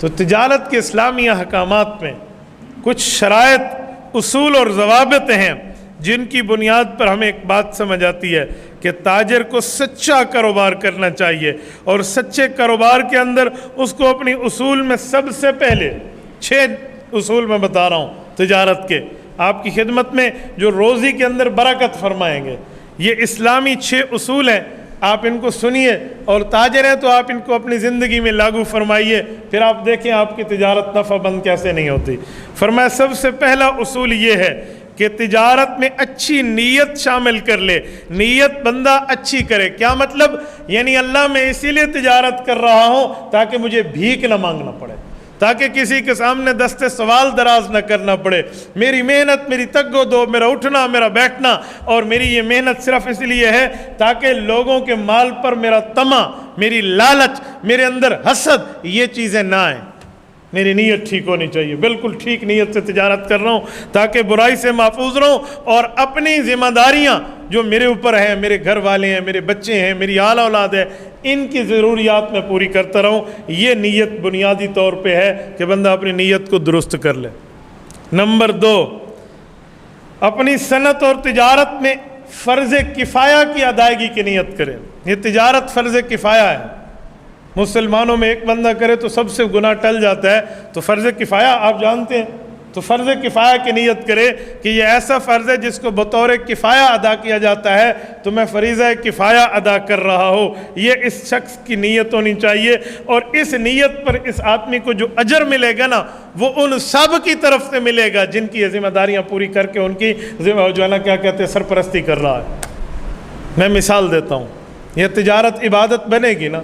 تو تجارت کے اسلامی احکامات میں کچھ شرائط، اصول اور ضوابط ہیں جن کی بنیاد پر ہمیں ایک بات سمجھ آتی ہے کہ تاجر کو سچا کاروبار کرنا چاہیے، اور سچے کاروبار کے اندر اس کو اپنی اصول میں سب سے پہلے 6 اصول میں بتا رہا ہوں تجارت کے، آپ کی خدمت میں جو روزی کے اندر برکت فرمائیں گے۔ یہ اسلامی 6 اصول ہیں، آپ ان کو سنیے، اور تاجر ہیں تو آپ ان کو اپنی زندگی میں لاگو فرمائیے، پھر آپ دیکھیں آپ کی تجارت نفع بند کیسے نہیں ہوتی۔ فرمایا سب سے پہلا اصول یہ ہے کہ تجارت میں اچھی نیت شامل کر لے، نیت بندہ اچھی کرے۔ کیا مطلب؟ یعنی اللہ میں اسی لیے تجارت کر رہا ہوں تاکہ مجھے بھیک نہ مانگنا پڑے، تاکہ کسی کے سامنے دستے سوال دراز نہ کرنا پڑے۔ میری محنت، میری تگ و دو، میرا اٹھنا، میرا بیٹھنا، اور میری یہ محنت صرف اس لیے ہے تاکہ لوگوں کے مال پر میرا طمع، میری لالچ، میرے اندر حسد، یہ چیزیں نہ آئیں۔ میری نیت ٹھیک ہونی چاہیے، بالکل ٹھیک نیت سے تجارت کر رہا ہوں تاکہ برائی سے محفوظ رہوں، اور اپنی ذمہ داریاں جو میرے اوپر ہیں، میرے گھر والے ہیں، میرے بچے ہیں، میری آل اولاد ہے، ان کی ضروریات میں پوری کرتا رہوں۔ یہ نیت بنیادی طور پہ ہے کہ بندہ اپنی نیت کو درست کر لے۔ نمبر 2، اپنی صنعت اور تجارت میں فرض کفایہ کی ادائیگی کی نیت کرے۔ یہ تجارت فرض کفایہ ہے، مسلمانوں میں ایک بندہ کرے تو سب سے گناہ ٹل جاتا ہے، تو فرض کفایہ آپ جانتے ہیں، تو فرض کفایہ کی نیت کرے کہ یہ ایسا فرض ہے جس کو بطور کفایہ ادا کیا جاتا ہے، تو میں فریضہ کفایہ ادا کر رہا ہوں، یہ اس شخص کی نیت ہونی چاہیے۔ اور اس نیت پر اس آدمی کو جو اجر ملے گا نا، وہ ان سب کی طرف سے ملے گا جن کی یہ ذمہ داریاں پوری کر کے ان کی جو ہے نا کیا کہتے ہیں سرپرستی کر رہا ہے۔ میں مثال دیتا ہوں، یہ تجارت عبادت بنے گی نا،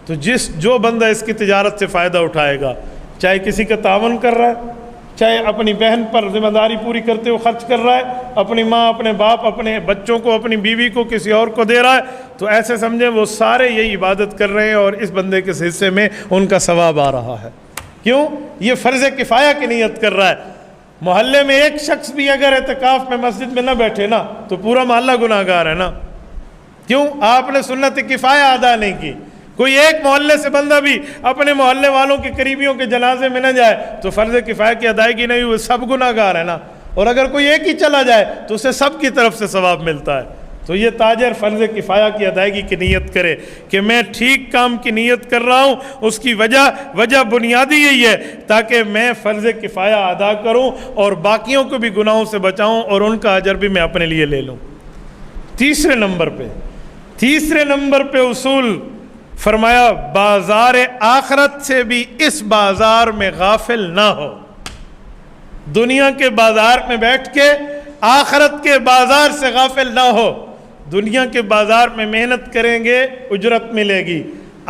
تو جو بندہ اس کی تجارت سے فائدہ اٹھائے گا، چاہے کسی کا تعاون کر رہا ہے، چاہے اپنی بہن پر ذمہ داری پوری کرتے ہوئے خرچ کر رہا ہے، اپنی ماں، اپنے باپ، اپنے بچوں کو، اپنی بیوی کو، کسی اور کو دے رہا ہے، تو ایسے سمجھیں وہ سارے یہی عبادت کر رہے ہیں اور اس بندے کے حصے میں ان کا ثواب آ رہا ہے۔ کیوں؟ یہ فرض کفایہ کی نیت کر رہا ہے۔ محلے میں ایک شخص بھی اگر اعتکاف میں مسجد میں نہ بیٹھے نا، تو پورا محلہ گناہ گار ہے نا۔ کیوں؟ آپ نے سنت کفایہ ادا نہیں کی۔ کوئی ایک محلے سے بندہ بھی اپنے محلے والوں کے قریبیوں کے جنازے میں نہ جائے تو فرض کفایہ کی ادائیگی نہیں ہوئی، سب گناہ گار ہے نا۔ اور اگر کوئی ایک ہی چلا جائے تو اسے سب کی طرف سے ثواب ملتا ہے۔ تو یہ تاجر فرض کفایہ کی ادائیگی کی نیت کرے کہ میں ٹھیک کام کی نیت کر رہا ہوں، اس کی وجہ بنیادی یہی ہے تاکہ میں فرض کفایہ ادا کروں اور باقیوں کو بھی گناہوں سے بچاؤں اور ان کا اجر بھی میں اپنے لیے لے لوں۔ تیسرے نمبر پہ اصول فرمایا بازار آخرت سے بھی اس بازار میں غافل نہ ہو۔ دنیا کے بازار میں بیٹھ کے آخرت کے بازار سے غافل نہ ہو۔ دنیا کے بازار میں محنت کریں گے اجرت ملے گی،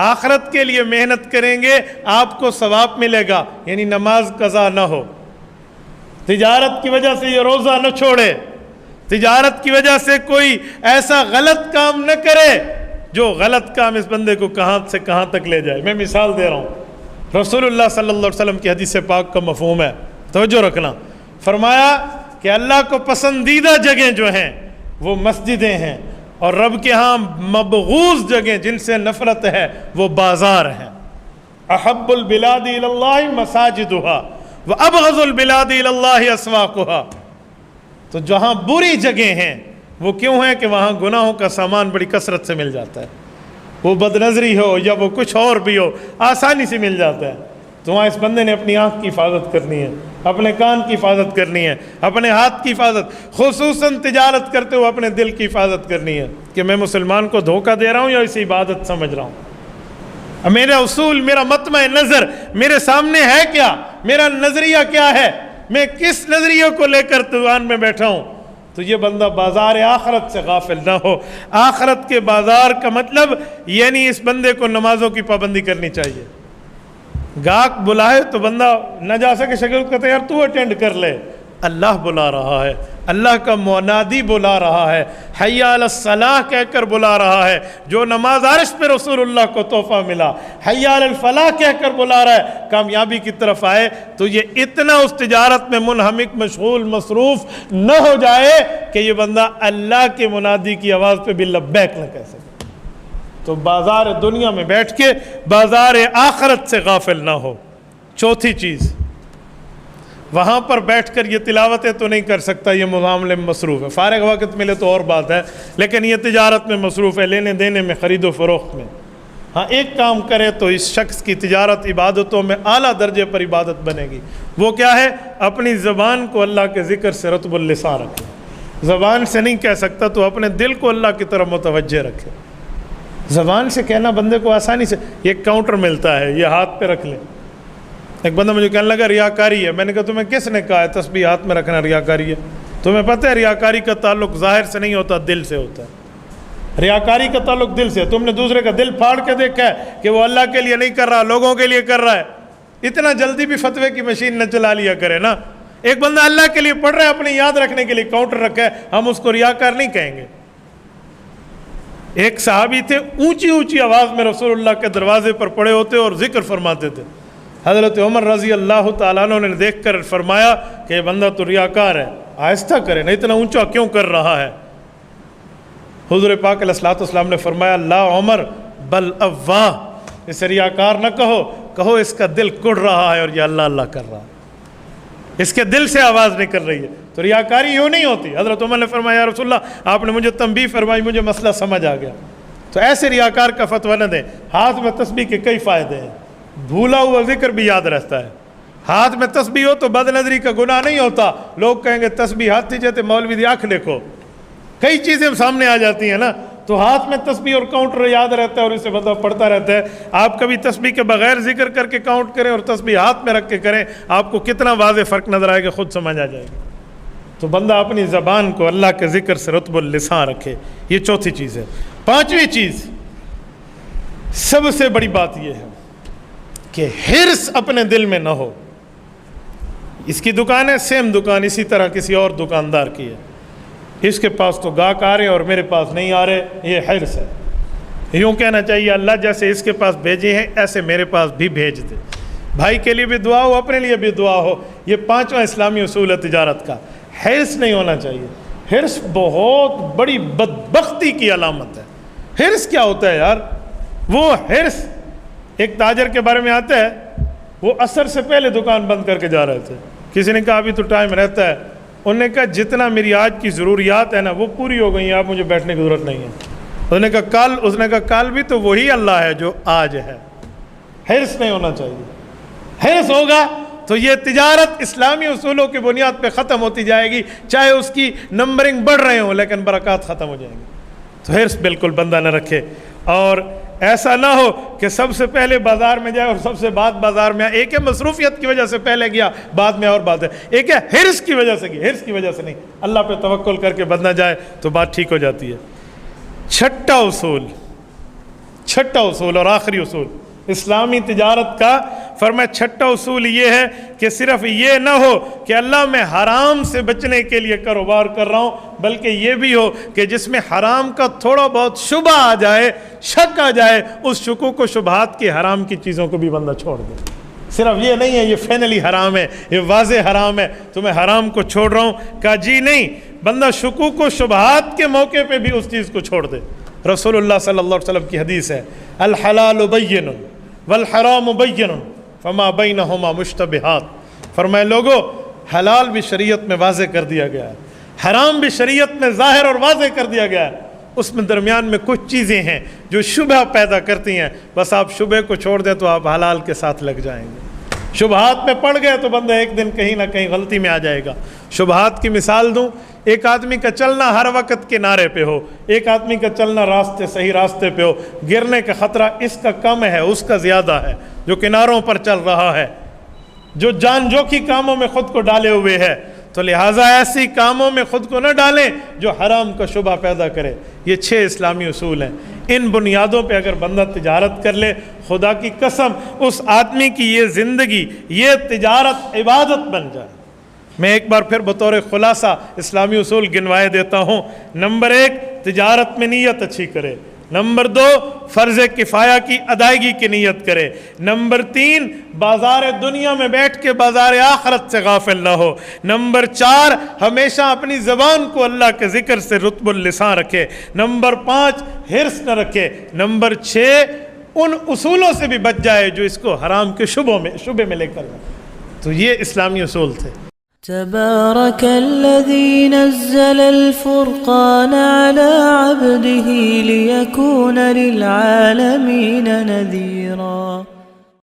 آخرت کے لیے محنت کریں گے آپ کو ثواب ملے گا، یعنی نماز قضا نہ ہو، تجارت کی وجہ سے یہ روزہ نہ چھوڑے، تجارت کی وجہ سے کوئی ایسا غلط کام نہ کرے جو غلط کام اس بندے کو کہاں سے کہاں تک لے جائے۔ میں مثال دے رہا ہوں، رسول اللہ صلی اللہ علیہ وسلم کی حدیث پاک کا مفہوم ہے، توجہ رکھنا۔ فرمایا کہ اللہ کو پسندیدہ جگہیں جو ہیں وہ مسجدیں ہیں، اور رب کے ہاں مبغوض جگہیں جن سے نفرت ہے وہ بازار ہیں۔ احب البلاد الی اللہ مساجدها وابغض البلاد الی اللہ اسواقها۔ تو جہاں بری جگہیں ہیں وہ کیوں ہیں کہ وہاں گناہوں کا سامان بڑی کثرت سے مل جاتا ہے، وہ بد نظری ہو یا وہ کچھ اور بھی ہو آسانی سے مل جاتا ہے۔ تو وہاں اس بندے نے اپنی آنکھ کی حفاظت کرنی ہے، اپنے کان کی حفاظت کرنی ہے، اپنے ہاتھ کی حفاظت، خصوصاً تجارت کرتے ہوئے اپنے دل کی حفاظت کرنی ہے کہ میں مسلمان کو دھوکہ دے رہا ہوں یا اسے عبادت سمجھ رہا ہوں۔ میرا اصول، میرا مطمع نظر میرے سامنے ہے کیا، میرا نظریہ کیا ہے، میں کس نظریے کو لے کر دیوان میں بیٹھا ہوں۔ تو یہ بندہ بازار آخرت سے غافل نہ ہو۔ آخرت کے بازار کا مطلب یعنی اس بندے کو نمازوں کی پابندی کرنی چاہیے۔ گاہک بلائے تو بندہ نہ جا سکے شکل کہتے یار تو اٹینڈ کر لے، اللہ بلا رہا ہے، اللہ کا منادی بلا رہا ہے، حی علی الصلاح کہہ کر بلا رہا ہے۔ جو نماز عرش پہ رسول اللہ کو تحفہ ملا، حی علی الفلاح کہہ کر بلا رہا ہے کامیابی کی طرف آئے، تو یہ اتنا اس تجارت میں منہمک، مشغول، مصروف نہ ہو جائے کہ یہ بندہ اللہ کے منادی کی آواز پہ بھی لبیک نہ کہہ سکے۔ تو بازار دنیا میں بیٹھ کے بازار آخرت سے غافل نہ ہو۔ चौथी चीज़, वहाँ पर बैठ कर ये तिलावतें तो नहीं कर सकता, ये मुआमले में मसरूफ़ है। फ़ारिग वक़्त मिले तो और बात है, लेकिन ये तिजारत में मसरूफ़ है, लेने देने में, ख़रीद व फ़रोख्त में। हाँ, एक काम करे तो इस शख्स की तिजारत इबादतों में आला दर्जे पर इबादत बनेगी। वो क्या है? अपनी ज़बान को अल्लाह के ज़िक्र से रत्बुल लिसान रखे। ज़बान से नहीं कह सकता तो अपने दिल को अल्लाह की तरफ मुतवज्जे रखे। ज़बान से कहना बंदे को आसानी से, ये काउंटर मिलता है, ये हाथ पे रख ले। एक बंदा मुझे कहने लगा रियाकारी है। मैंने कहा तुम्हें किसने कहा है तस्बीह हाथ में रखना रियाकारी है? तुम्हें पता है रियाकारी का ताल्लुक ज़ाहिर से नहीं होता, दिल से होता है। रियाकारी का ताल्लुक दिल से। तुमने दूसरे का दिल फाड़ के देखा है कि वो अल्लाह के लिए नहीं कर रहा, लोगों के लिए कर रहा है? इतना जल्दी भी फतवे की मशीन न चला लिया करे ना। एक बंदा अल्लाह के लिए पढ़ रहा है, अपनी याद रखने के लिए काउंटर रखा है, हम उसको रियाकार नहीं कहेंगे। एक सहाबी थे, ऊंची ऊंची आवाज़ में रसूलुल्लाह के दरवाजे पर पड़े होते और जिक्र फरमाते थे। हज़रत उमर रज़ी अल्लाह तआला अन्हु ने देख कर फरमाया कि ये बंदा तो रियाकार है, आहिस्ता करे ना, इतना ऊंचा क्यों कर रहा है? हुज़ूर पाक अलैहिस्सलाम ने फरमाया ला उमर बल अव्वाह, इसे रियाकार न कहो, कहो इसका दिल कुड़ रहा है और ये अल्लाह अल्लाह कर रहा है, इसके दिल से आवाज़ निकल रही है। तो रियाकारी यूँ नहीं होती। हज़रत उमर ने फरमाया रसूलल्लाह आपने मुझे तंबीह फरमाई, मुझे मसला समझ आ गया। तो ऐसे रियाकार का फतवा न दें। हाथ में तस्बीह के कई फ़ायदे हैं, भूला हुआ जिक्र भी याद रहता है। हाथ में तस्बीह हो तो बदनज़री का गुनाह नहीं होता। लोग कहेंगे तस्बीह हाथ थी जाते मौलवी दी आँख देखो, कई चीज़ें सामने आ जाती हैं ना। तो हाथ में तस्बीह और काउंटर याद रहता है और इसे बंदा पढ़ता रहता है। आप कभी तस्बीह के बगैर जिक्र करके काउंट करें और तस्बीह हाथ में रख के करें, आपको कितना वाज़ेह फ़र्क नज़र आएगा, खुद समझ आ जाएगा। तो बंदा अपनी ज़बान को अल्लाह के ज़िक्र से रत्बुल लिसान रखे, ये चौथी चीज़ है। पाँचवीं चीज़, सबसे बड़ी बात यह है कि हिर्स अपने दिल में न हो। इसकी दुकान है, सेम दुकान इसी तरह किसी और दुकानदार की है, इसके पास तो गाहक आ रहे हैं और मेरे पास नहीं आ रहे, ये हिर्स है। यूँ कहना चाहिए अल्लाह जैसे इसके पास भेजे हैं ऐसे मेरे पास भी भेज दे। भाई के लिए भी दुआ हो, अपने लिए भी दुआ हो। ये पांचवा इस्लामी उसूल है तिजारत का, हिर्स नहीं होना चाहिए। हिर्स बहुत बड़ी बदबख्ती की अलामत है। हिर्स क्या होता है यार? वो हिर्स, एक ताजर के बारे में आता है, वो असर से पहले दुकान बंद करके जा रहे थे। किसी ने कहा अभी तो टाइम रहता है। उन्होंने कहा जितना मेरी आज की ज़रूरियात है ना वो पूरी हो गई हैं, आप मुझे बैठने की ज़रूरत नहीं है। उसने कहा कल, उसने कहा कल भी तो वही अल्लाह है जो आज है। हिर्स नहीं होना चाहिए। हिर्स होगा तो ये तिजारत इस्लामी उसूलों की बुनियाद पे ख़त्म होती जाएगी, चाहे उसकी नंबरिंग बढ़ रहे हों, लेकिन बरक़ात ख़त्म हो जाएंगी। तो हिर्स बिल्कुल बंदा न रखे। और ऐसा ना हो कि सबसे पहले बाज़ार में जाए और सबसे बाद बाज़ार में आए। एक है मसरूफियत की वजह से पहले गया, बाद में और बात है। एक है हिर्स की वजह से गया, हिर्स की वजह से नहीं। अल्लाह पे तवक्कुल करके बंदा जाए तो बात ठीक हो जाती है। छठा उसूल और आखिरी उसूल इस्लामी तिजारत का, फरमाया छठा उसूल ये है कि सिर्फ ये ना हो कि अल्लाह मैं हराम से बचने के लिए कारोबार कर रहा हूँ, बल्कि ये भी हो कि जिसमें हराम का थोड़ा बहुत शुबा आ जाए, शक आ जाए, उस शुकों को शुबहात की हराम की चीज़ों को भी बंदा छोड़ दे। सिर्फ ये नहीं है ये फाइनली हराम है, ये वाज़े हराम है तो मैं हराम को छोड़ रहा हूँ। कहा जी नहीं, बंदा शुकूक को शुबहात के मौके पे भी उस चीज़ को छोड़ दे। रसूलुल्लाह सल्लल्लाहु अलैहि वसल्लम की हदीस है, अल हलालु बय्यिनुन वल हरामु बय्यिनुन फमा बैनहुमा मुश्तबिहात। फरमाए लोगो, हलाल भी शरीयत में वाज़े कर दिया गया है, हराम भी शरीयत में ज़ाहिर और वाज़े कर दिया गया है। उसमें दरमियान में कुछ चीज़ें हैं जो शुबह पैदा करती हैं। बस आप शुबह को छोड़ दें तो आप हलाल के साथ लग जाएंगे। शुबहात में पड़ गए तो बंदा एक दिन कहीं ना कहीं गलती में आ जाएगा। शुबहात की मिसाल दूं, एक आदमी का चलना हर वक्त किनारे पे हो, एक आदमी का चलना रास्ते सही रास्ते पे हो, गिरने का ख़तरा इसका कम है उसका ज़्यादा है जो किनारों पर चल रहा है, जो जान जोखी कामों में ख़ुद को डाले हुए है। तो लिहाजा ऐसी कामों में ख़ुद को न डालें जो हराम का शुबा पैदा करे। ये 6 इस्लामी उसूल हैं। इन बुनियादों पे अगर बंदा तिजारत कर ले, खुदा की कसम उस आदमी की ये ज़िंदगी, ये तिजारत इबादत बन जाए। मैं एक बार फिर बतौर खुलासा इस्लामी उसूल गिनवाए देता हूँ। नंबर 1, तिजारत में नीयत अच्छी करे। नंबर 2, फ़र्ज़ किफ़ाया की अदायगी की नीयत करे। नंबर 3, बाज़ार दुनिया में बैठ के बाज़ार आखरत से गाफिल ना हो। नंबर 4, हमेशा अपनी ज़बान को अल्लाह के ज़िक्र से रुतबुल लिसान रखे। नंबर 5, हिर्स न रखे। नंबर 6, ان اصولوں سے بھی بچ جائے جو اس کو حرام کے شبے میں لے کر جائے. تو یہ اسلامی اصول تھے. تبارك الذي نزل الفرقان على عبده ليكون للعالمين نذيرا.